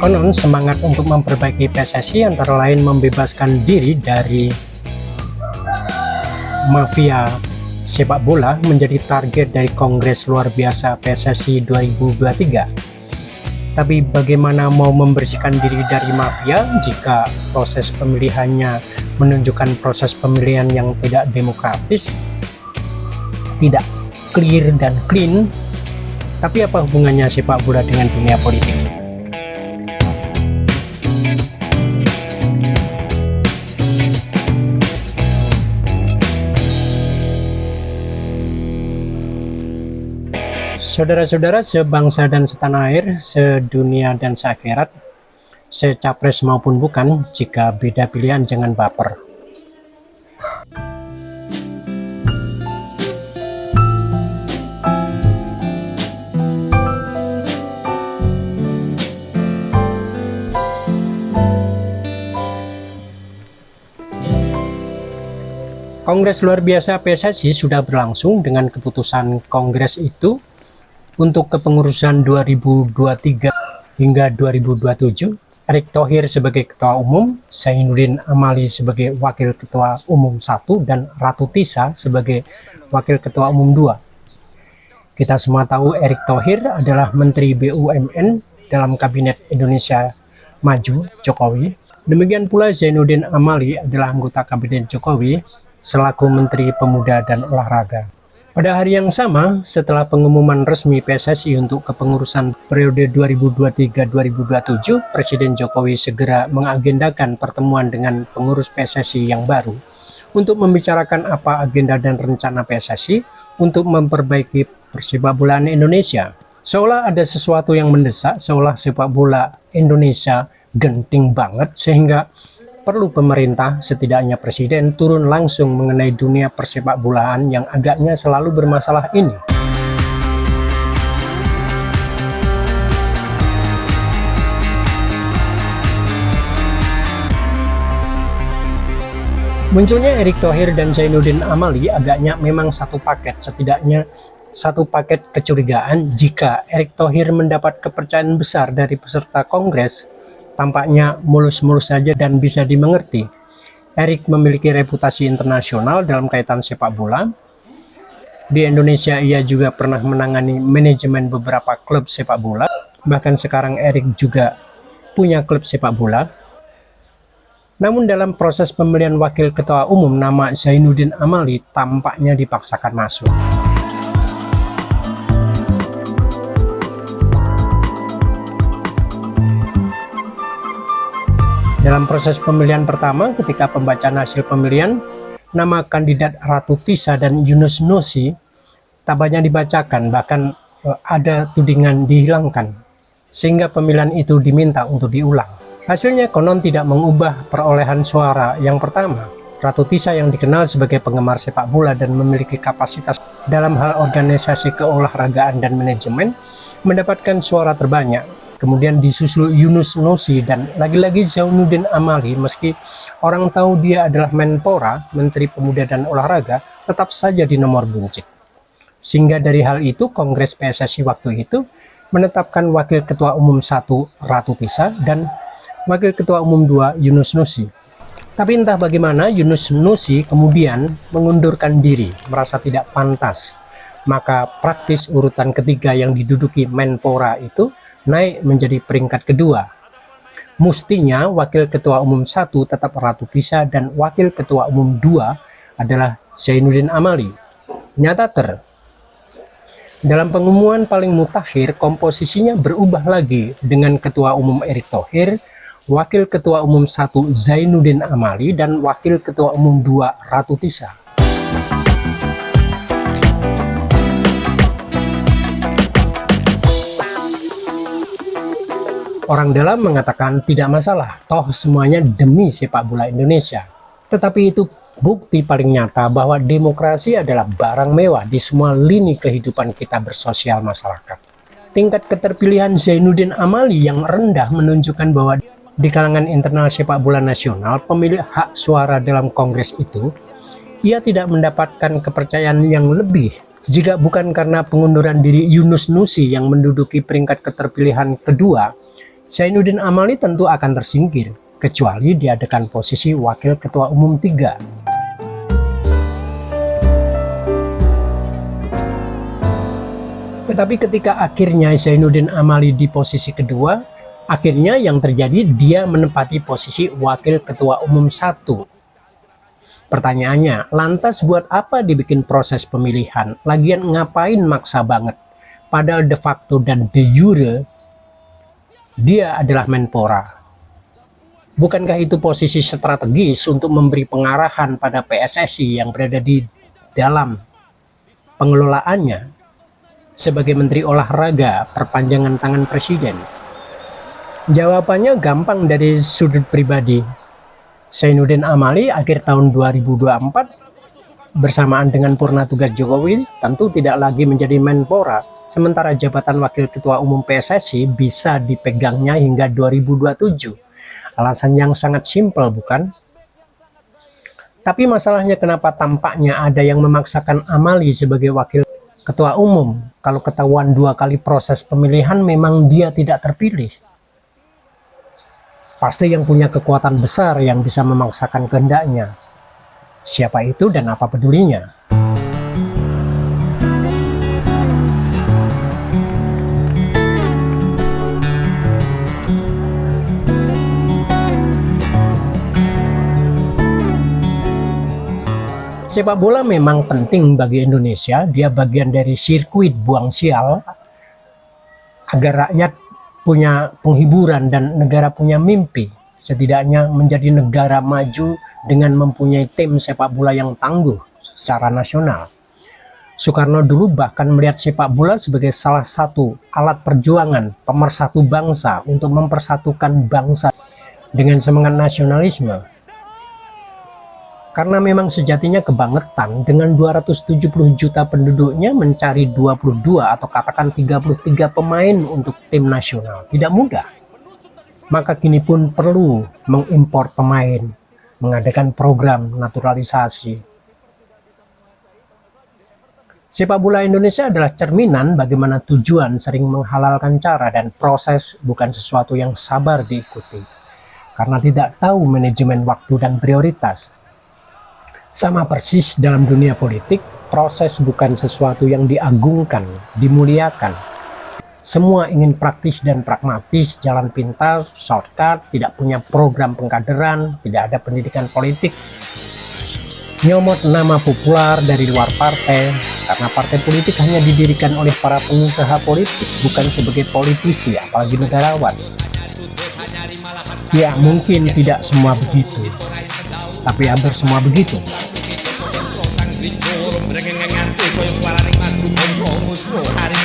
Konon semangat untuk memperbaiki PSSI antara lain membebaskan diri dari mafia sepak bola menjadi target dari Kongres Luar Biasa PSSI 2023. Tapi bagaimana mau membersihkan diri dari mafia jika proses pemilihannya menunjukkan proses pemilihan yang tidak demokratis, tidak clear dan clean? Tapi apa hubungannya sepak bola dengan dunia politik? Saudara-saudara sebangsa dan setanah air, sedunia dan seakhirat, secapres maupun bukan, jika beda pilihan jangan baper. Kongres luar biasa PSSI sudah berlangsung dengan keputusan kongres itu untuk kepengurusan 2023 hingga 2027, Erick Thohir sebagai Ketua Umum, Zainuddin Amali sebagai Wakil Ketua Umum 1, dan Ratu Tisa sebagai Wakil Ketua Umum 2. Kita semua tahu Erick Thohir adalah Menteri BUMN dalam Kabinet Indonesia Maju Jokowi. Demikian pula Zainuddin Amali adalah anggota Kabinet Jokowi selaku Menteri Pemuda dan Olahraga. Pada hari yang sama, setelah pengumuman resmi PSSI untuk kepengurusan periode 2023-2027, Presiden Jokowi segera mengagendakan pertemuan dengan pengurus PSSI yang baru untuk membicarakan apa agenda dan rencana PSSI untuk memperbaiki persepak bolaan Indonesia. Seolah ada sesuatu yang mendesak, seolah sepak bola Indonesia genting banget, sehingga perlu pemerintah, setidaknya presiden, turun langsung mengenai dunia persepak bolaan yang agaknya selalu bermasalah ini. Munculnya Erick Thohir dan Zainuddin Amali agaknya memang satu paket, setidaknya satu paket kecurigaan jika Erick Thohir mendapat kepercayaan besar dari peserta kongres. Tampaknya mulus-mulus saja dan bisa dimengerti. Erick memiliki reputasi internasional dalam kaitan sepak bola. Di Indonesia ia juga pernah menangani manajemen beberapa klub sepak bola. Bahkan sekarang Erick juga punya klub sepak bola. Namun dalam proses pemilihan wakil ketua umum, nama Zainuddin Amali tampaknya dipaksakan masuk. Dalam proses pemilihan pertama, ketika pembacaan hasil pemilihan, nama kandidat Ratu Tisa dan Yunus Nusi tak banyak dibacakan, bahkan ada tudingan dihilangkan, sehingga pemilihan itu diminta untuk diulang. Hasilnya konon tidak mengubah perolehan suara yang pertama. Ratu Tisa yang dikenal sebagai penggemar sepak bola dan memiliki kapasitas dalam hal organisasi keolahragaan dan manajemen, mendapatkan suara terbanyak. Kemudian disusul Yunus Nusi dan lagi-lagi Zainuddin Amali. Meski orang tahu dia adalah Menpora, Menteri Pemuda dan Olahraga, tetap saja di nomor buncit. Sehingga dari hal itu, Kongres PSSI waktu itu menetapkan Wakil Ketua Umum 1 Ratu Tisa dan Wakil Ketua Umum 2 Yunus Nusi. Tapi entah bagaimana Yunus Nusi kemudian mengundurkan diri, merasa tidak pantas. Maka praktis urutan ketiga yang diduduki Menpora itu naik menjadi peringkat kedua. Mustinya Wakil Ketua Umum 1 tetap Ratu Tisa dan Wakil Ketua Umum 2 adalah Zainuddin Amali. Nyata dalam pengumuman paling mutakhir, komposisinya berubah lagi dengan Ketua Umum Erick Thohir, Wakil Ketua Umum 1 Zainuddin Amali, dan Wakil Ketua Umum 2 Ratu Tisa. Orang dalam mengatakan tidak masalah, toh semuanya demi sepak bola Indonesia. Tetapi itu bukti paling nyata bahwa demokrasi adalah barang mewah di semua lini kehidupan kita bersosial masyarakat. Tingkat keterpilihan Zainuddin Amali yang rendah menunjukkan bahwa di kalangan internal sepak bola nasional, pemilik hak suara dalam kongres itu, ia tidak mendapatkan kepercayaan yang lebih. Jika bukan karena pengunduran diri Yunus Nusi yang menduduki peringkat keterpilihan kedua, Zainuddin Amali tentu akan tersingkir, kecuali diadakan posisi Wakil Ketua Umum 3. Tetapi ketika akhirnya Zainuddin Amali di posisi kedua, akhirnya yang terjadi dia menempati posisi Wakil Ketua Umum 1. Pertanyaannya, lantas buat apa dibikin proses pemilihan? Lagian ngapain maksa banget? Padahal de facto dan de jure dia adalah Menpora. Bukankah itu posisi strategis untuk memberi pengarahan pada PSSI yang berada di dalam pengelolaannya sebagai Menteri Olahraga perpanjangan tangan Presiden? Jawabannya gampang dari sudut pribadi. Zainuddin Amali akhir tahun 2024 bersamaan dengan purna tugas Jokowi tentu tidak lagi menjadi Menpora. Sementara jabatan Wakil Ketua Umum PSSI bisa dipegangnya hingga 2027. Alasan yang sangat simpel, bukan? Tapi masalahnya kenapa tampaknya ada yang memaksakan Amali sebagai Wakil Ketua Umum kalau ketahuan 2 kali proses pemilihan memang dia tidak terpilih. Pasti yang punya kekuatan besar yang bisa memaksakan kehendaknya. Siapa itu dan apa pedulinya? Sepak bola memang penting bagi Indonesia, dia bagian dari sirkuit buang sial agar rakyat punya penghiburan dan negara punya mimpi, setidaknya menjadi negara maju dengan mempunyai tim sepak bola yang tangguh secara nasional. Soekarno dulu bahkan melihat sepak bola sebagai salah satu alat perjuangan pemersatu bangsa untuk mempersatukan bangsa dengan semangat nasionalisme. Karena memang sejatinya kebangetan dengan 270 juta penduduknya mencari 22 atau katakan 33 pemain untuk tim nasional tidak mudah. Maka kini pun perlu mengimpor pemain, mengadakan program naturalisasi. Sepak bola Indonesia adalah cerminan bagaimana tujuan sering menghalalkan cara dan proses bukan sesuatu yang sabar diikuti. Karena tidak tahu manajemen waktu dan prioritas. Sama persis dalam dunia politik, proses bukan sesuatu yang diagungkan, dimuliakan. Semua ingin praktis dan pragmatis, jalan pintas, shortcut, tidak punya program pengkaderan, tidak ada pendidikan politik. Nyomot nama populer dari luar partai, karena partai politik hanya didirikan oleh para pengusaha politik, bukan sebagai politisi, apalagi negarawan. Ya, mungkin tidak semua begitu. Tapi hampir semua begitu. Hari